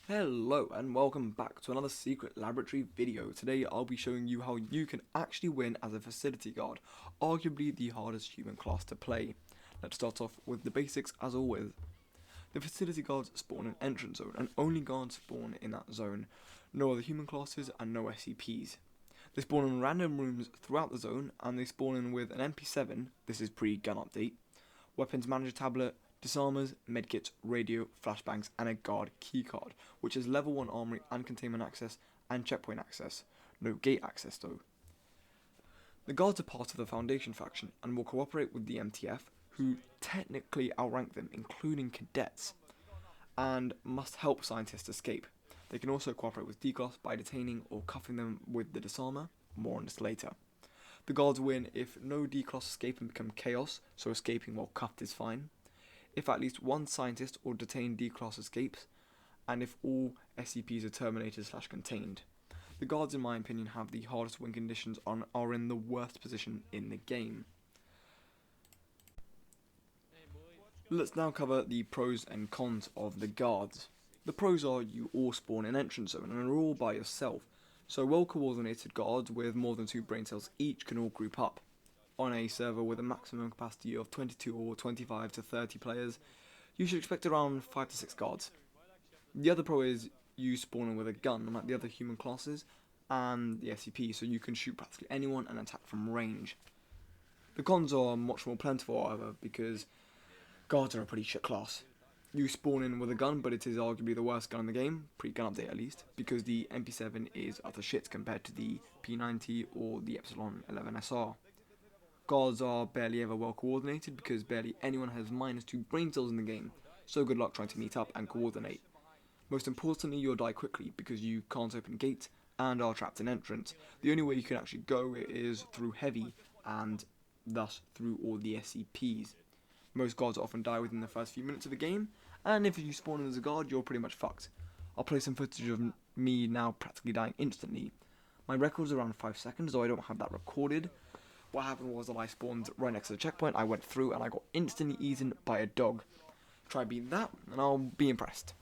Hello and welcome back to another secret laboratory video. Today I'll be showing you how you can actually win as a facility guard, arguably the hardest human class to play. Let's start off with the basics as always. The facility guards spawn an entrance zone and only guards spawn in that zone. No other human classes and no SCPs. They spawn in random rooms throughout the zone and they spawn in with an MP7, this is pre-gun update, weapons manager tablet, disarmers, medkits, radio, flashbangs, and a guard keycard, which is level 1 armory and containment access and checkpoint access. No gate access though. The guards are part of the Foundation faction and will cooperate with the MTF, who technically outrank them, including cadets, and must help scientists escape. They can also cooperate with D-Class by detaining or cuffing them with the disarmer, more on this later. The guards win if no D-Class escape and become chaos, so escaping while cuffed is fine, if at least one scientist or detained D-Class escapes, and if all SCPs are terminated/contained. The guards, in my opinion, have the hardest win conditions and are in the worst position in the game. Let's now cover the pros and cons of the guards. The pros are you all spawn in entrance zone and are all by yourself, so well coordinated guards with more than 2 brain cells each can all group up. On a server with a maximum capacity of 22 or 25 to 30 players, you should expect around 5 to 6 guards. The other pro is you spawning with a gun, unlike the other human classes and the SCP, so you can shoot practically anyone and attack from range. The cons are much more plentiful, however, because guards are a pretty shit class. You spawn in with a gun, but it is arguably the worst gun in the game, pre-gun update at least, because the MP7 is utter shit compared to the P90 or the Epsilon 11SR. Guards are barely ever well coordinated because barely anyone has -2 brain cells in the game, so good luck trying to meet up and coordinate. Most importantly, you'll die quickly because you can't open gates and are trapped in entrance. The only way you can actually go is through heavy and thus through all the SCPs. Most guards often die within the first few minutes of the game, and if you spawn in as a guard, you're pretty much fucked. I'll play some footage of me now practically dying instantly. My record's around 5 seconds, though I don't have that recorded. What happened was that I spawned right next to the checkpoint, I went through and I got instantly eaten by a dog. Try beating that and I'll be impressed.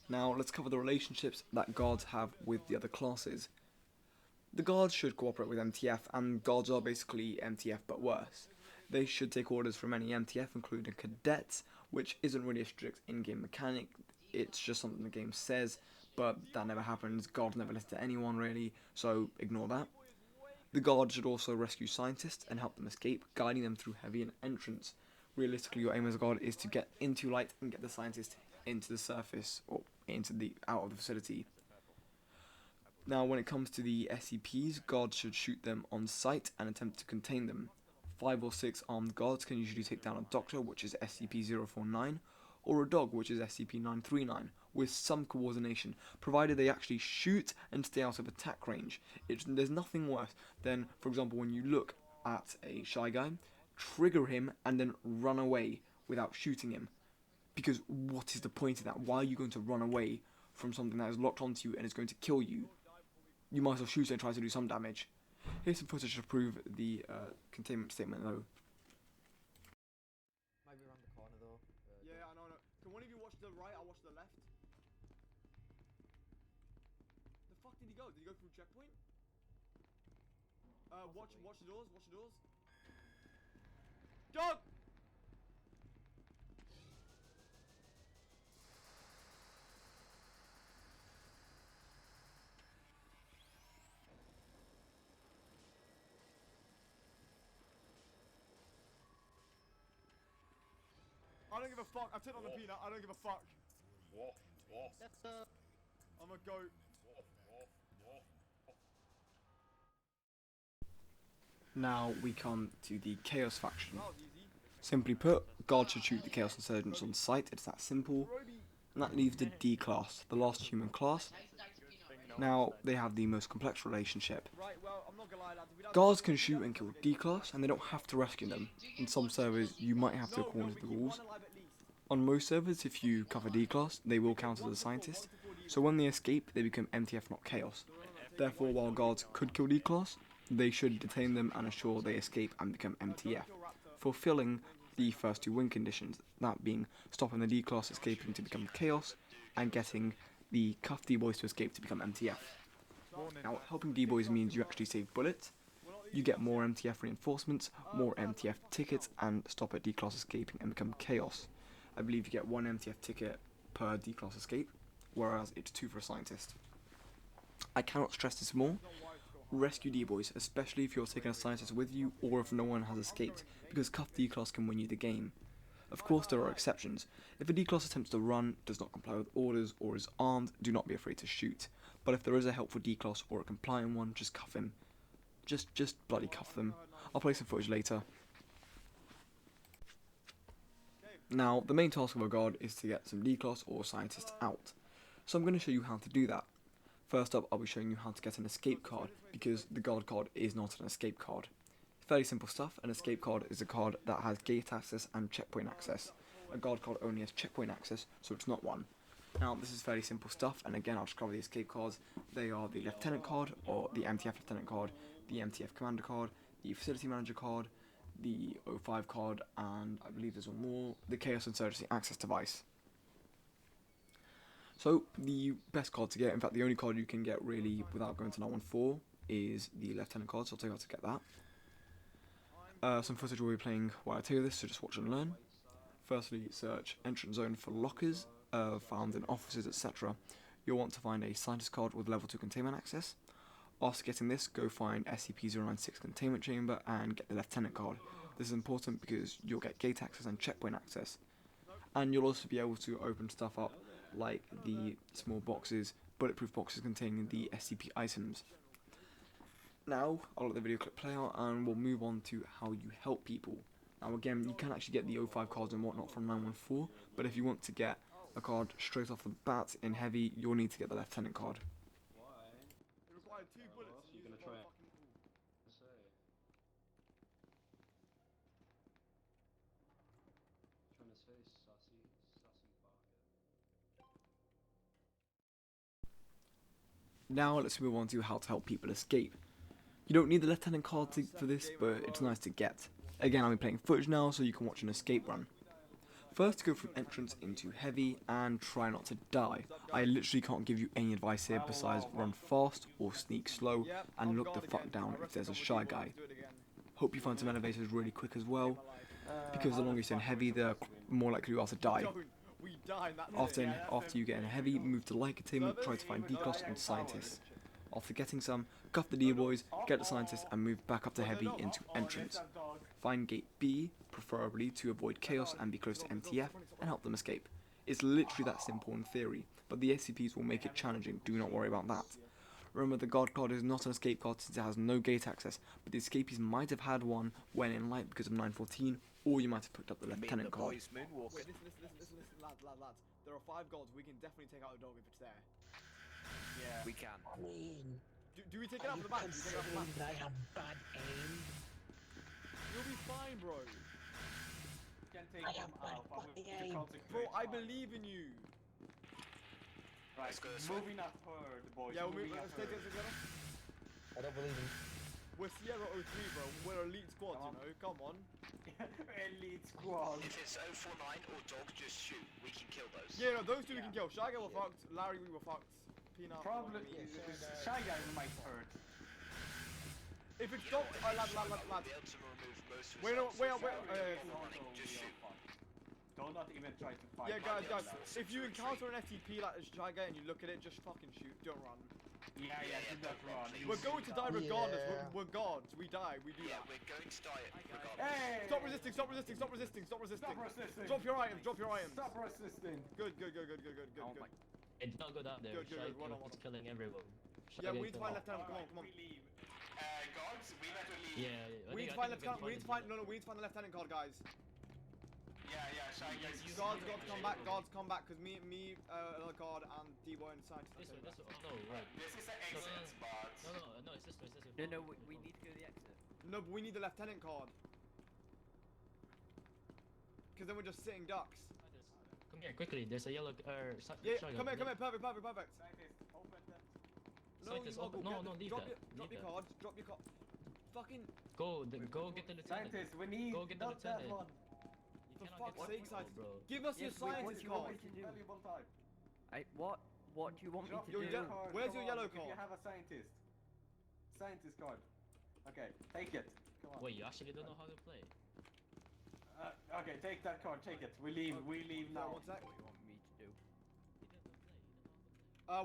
Now let's cover the relationships that guards have with the other classes. The guards should cooperate with MTF, and guards are basically MTF but worse. They should take orders from any MTF, including cadets, which isn't really a strict in-game mechanic, it's just something the game says, but that never happens. Guards never listen to anyone really, so ignore that. The guards should also rescue scientists and help them escape, guiding them through heavy and entrance. Realistically, your aim as a guard is to get into light and get the scientist into the surface, or out of the facility. Now, when it comes to the SCPs, guards should shoot them on sight and attempt to contain them. 5 or 6 armed guards can usually take down a doctor, which is SCP-049, or a dog, which is SCP-939, with some coordination, provided they actually shoot and stay out of attack range. There's nothing worse than, for example, when you look at a shy guy, trigger him, and then run away without shooting him. Because what is the point of that? Why are you going to run away from something that is locked onto you and is going to kill you? You might as well shoot it and try to do some damage. Here's some footage to prove the containment statement though. Might be around the corner though. Yeah, I know. Can one of you watch the right? I'll watch the left. The fuck did he go? Did he go through checkpoint? Watch the doors. Watch the doors. Dog! I don't give a fuck. I've turned on the peanut. I don't give a fuck. I'm a goat. Now we come to the Chaos faction. Simply put, guards should shoot the Chaos Insurgents on sight, it's that simple. And that leaves the D class, the last human class. Now, they have the most complex relationship. Guards can shoot and kill D class, and they don't have to rescue them. In some servers, you might have to according to the rules. On most servers, if you cover D class, they will count as a scientist. So when they escape, they become MTF, not Chaos. Therefore, while guards could kill D class, they should detain them and ensure they escape and become MTF, fulfilling the first two win conditions, that being stopping the D class escaping to become Chaos, and getting the cuffed D-boys to escape to become MTF. Now, helping D-boys means you actually save bullets, you get more MTF reinforcements, more MTF tickets, and stop a D class escaping and become Chaos. I believe you get 1 MTF ticket per D class escape, whereas it's 2 for a scientist. I cannot stress this more. Rescue D-boys, especially if you're taking a scientist with you or if no one has escaped, because cuffed D-class can win you the game. Of course there are exceptions. If a D-class attempts to run, does not comply with orders, or is armed, do not be afraid to shoot. But if there is a helpful D-class or a compliant one, just cuff him. Just bloody cuff them. I'll play some footage later. Now, the main task of a guard is to get some D-class or scientists out. So I'm going to show you how to do that. First up, I'll be showing you how to get an escape card, because the guard card is not an escape card. Fairly simple stuff. An escape card is a card that has gate access and checkpoint access. A guard card only has checkpoint access, so it's not one. Now, this is fairly simple stuff, and again, I'll just cover the escape cards. They are the Lieutenant card, or the MTF Lieutenant card, the MTF Commander card, the Facility Manager card, the O5 card, and I believe there's one more, the Chaos Insurgency Access Device. So, the best card to get, in fact the only card you can get really without going to 914, is the Lieutenant card, so I'll tell you how to get that. Some footage will be playing while I tell you this, so just watch and learn. Firstly, search entrance zone for lockers, found in offices, etc. You'll want to find a scientist card with level 2 containment access. After getting this, go find SCP-096 containment chamber and get the Lieutenant card. This is important because you'll get gate access and checkpoint access. And you'll also be able to open stuff up like the small boxes, bulletproof boxes containing the SCP items. Now, I'll let the video clip play out and we'll move on to how you help people. Now again, you can actually get the O5 cards and whatnot from 914, but if you want to get a card straight off the bat in heavy, you'll need to get the Lieutenant card. Why? It required 2 bullets. You're gonna try it. Trying to say sassy bargain. Now let's move on to how to help people escape. You don't need the Lieutenant card for this, but it's nice to get. Again, I'll be playing footage now so you can watch an escape run. First, go from entrance into heavy and try not to die. I literally can't give you any advice here besides run fast or sneak slow and look the fuck down if there's a shy guy. Hope you find some elevators really quick as well, because the longer you stay in heavy, the more likely you are to die. After you get in heavy, move to light containment, try to find D-class and scientists. After getting some, cuff the D-boys, get the scientists and move back up to heavy into entrance. Find gate B, preferably to avoid chaos and be close to MTF, and help them escape. It's literally that simple in theory, but the SCPs will make it challenging, do not worry about that. Remember, the guard card is not an escape card since it has no gate access, but the escapees might have had one when in light because of 914, or you might have picked up the Lieutenant card. Wait, listen, lads. There are 5 gods, we can definitely take out the dog if it's there. Yeah. We can. I mean, Do we take it out for the match? Do we take it out for the match? I have bad aim. You'll be fine, bro. Can take I them have out, but we bad aim. Bro, I believe in you. Right, Let's go this way. moving up her, the boys. Yeah, we'll moving let's up stay her. together. I don't believe in. We're Sierra 03, bro. We're elite squad, you know. Come on. Elite squad. If it's 049 or dog, just shoot. We can kill those. Yeah, no, those 2 we can kill. Shy Guy were fucked. Larry, we were fucked. Peanut. Probably Yeah, shy guy might hurt. If it's You know dog, what, lad. if we'll be able to remove most Wait, no, results wait, of wait. running, just shoot. Do not even try to fight. Yeah, guys. Yeah, If you encounter an SCP like a Shy Guy and you look at it, just fucking shoot. Don't run. Yeah, do that run. We're going to die regardless. Yeah. We're gods. We die. We do Yeah, that. we're going to die regardless. Hey! Stop resisting. Stop resisting. Stop resisting. Stop resisting. Stop resisting! Drop your items. Drop your items. Stop resisting! Good. Oh Good. my. Hey, do not go down there. Good. Shy Run guy on. is killing everyone. Shy Yeah, guy we need to kill- find Lieutenant. Come on. We leave. Guards, we better leave. Yeah, We need to find Lieutenant. We need to find. No. We need to find the Lieutenant card, guys. Yeah, Shy guys. Guards got to come back. Guards come back because me, the guard, and D-boy and scientist. This way. Oh no, right. This is an exit, but... No, it's this way. No, we need to go to the exit. No, but we need the Lieutenant card. Because then we're just sitting ducks. Come here, quickly. There's a yellow. Yeah, Shy come guy. here. Perfect. Scientist, open the... Scientist, you open- muggle, no, leave drop that, Drop leave your that. cards. Drop your card. Fucking. Go get the lieutenant. Scientist, we need... Go get the not that lieutenant. one. You For cannot fuck's get sake, the scientist. bro. Give us your Yes, what scientist do you want card. me to do? Valuable time. What do you want me Drop to your do? yellow- card, Where's come your on, yellow if you card? have a scientist. Scientist card. Okay, take it. Come on. Wait, you actually don't know how to play? Okay, take that card, take it. We leave now. One sec. What do you want me to do?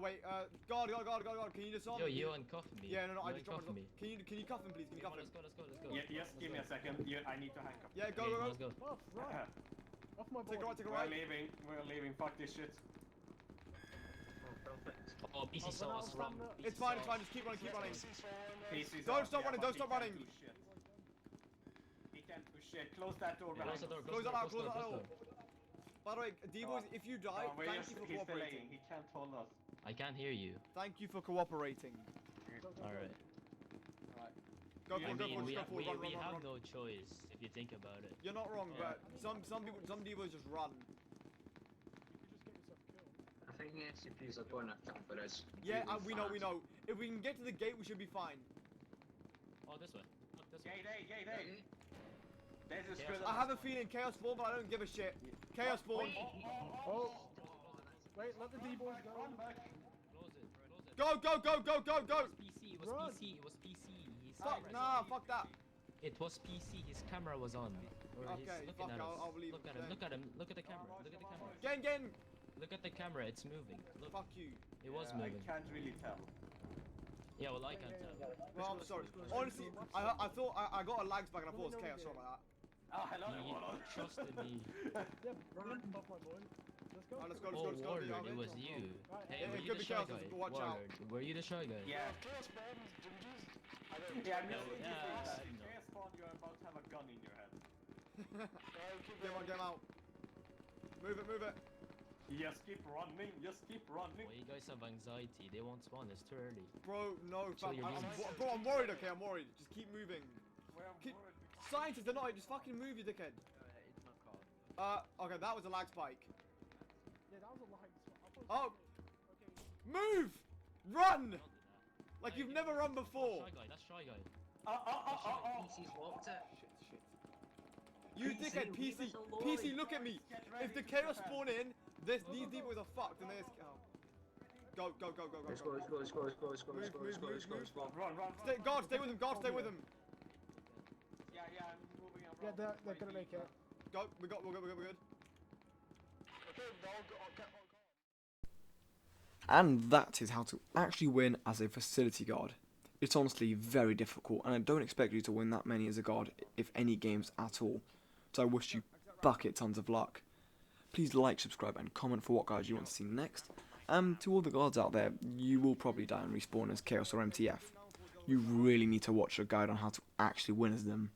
Wait, guard, can you disarm Yo, me? you uncuff me. Yeah, no, I You just dropped uncuff it. me. Can you cuff him, please? Can you Come cuff on, him? let's go. Yeah, yes, give me a second. I need to handcuff. Yeah, go. Let's go. Off my Take a right, take a We're right. leaving. Fuck this shit. Oh, PC saw us wrong. It's fine, just keep running. PC's Don't off, stop running, but don't stop running. He can't do shit. Close that door behind Close the door. us. Close that out, close close that door. out. By the way, D-boys, if you die, Oh, thank you for he's cooperating. delaying. He can't hold us. I can't hear you. Thank you for cooperating. Alright. Go I for it, mean, we run. have no choice if you think about it. You're not wrong, Yeah. but some D-boys just run. I think the SCPs are going to camp with us. Yeah, we know. If we can get to the gate, we should be fine. Oh, this way. Look, this way. Gate. There's a Yeah. squid. I have a feeling Chaos Spawn, but I don't give a shit. Chaos Spawn. Oh. Wait, let the D-boys go. Run back. Close it. Go. It was PC. Fuck that. It was PC. His camera was on. Or Okay, he's fuck looking at it, us. I'll believe Look it at him. then. Look at him. Look at the camera. Look at the camera. Again. Look at the camera. It's moving. Look. Fuck you. It was I moving. can't really tell. Yeah, well, I can't tell. Well, I'm sorry. Honestly, I thought I got a lags back and I thought it was Chaos. Sorry about that. Oh, hello. You trusted me. Alright, let's go. Oh, Warlord, it was you. Hey, Yeah, were it you could the be shy Chaos, guy? but watch out. Warlord, were you the shy guy? Yeah. Yeah, I'm No, just yeah, I know. Spawn, you're about to have a gun in your head. Get him out. Move it. Just keep running. Well, you guys have anxiety. They won't spawn. It's too early. Bro, no, Chill fam. your knees. Bro, I'm worried, okay? I'm worried. Just keep moving. Keep- Where Scientists, they're not. Just fucking move, you dickhead. It's not called. Okay, that was a lag spike. Oh! Move! Run! Don't do that. Like Hey, you've never run before. Shy guy. That's shy guy. PC's locked it. Shit. You PC, dickhead, leave PC. us alone. PC, look at me. If the chaos spawn in, these D-boys are fucked and they're... Oh. Go. Let's go. Run. Stay with him, guard, stay with him. Yeah, I'm moving around. Yeah, they're gonna make it. Go, we're good. And that is how to actually win as a facility guard. It's honestly very difficult, and I don't expect you to win that many as a guard, if any games at all. So I wish you bucket tons of luck. Please like, subscribe, and comment for what guards you want to see next. And to all the guards out there, you will probably die and respawn as Chaos or MTF. You really need to watch a guide on how to actually win as them.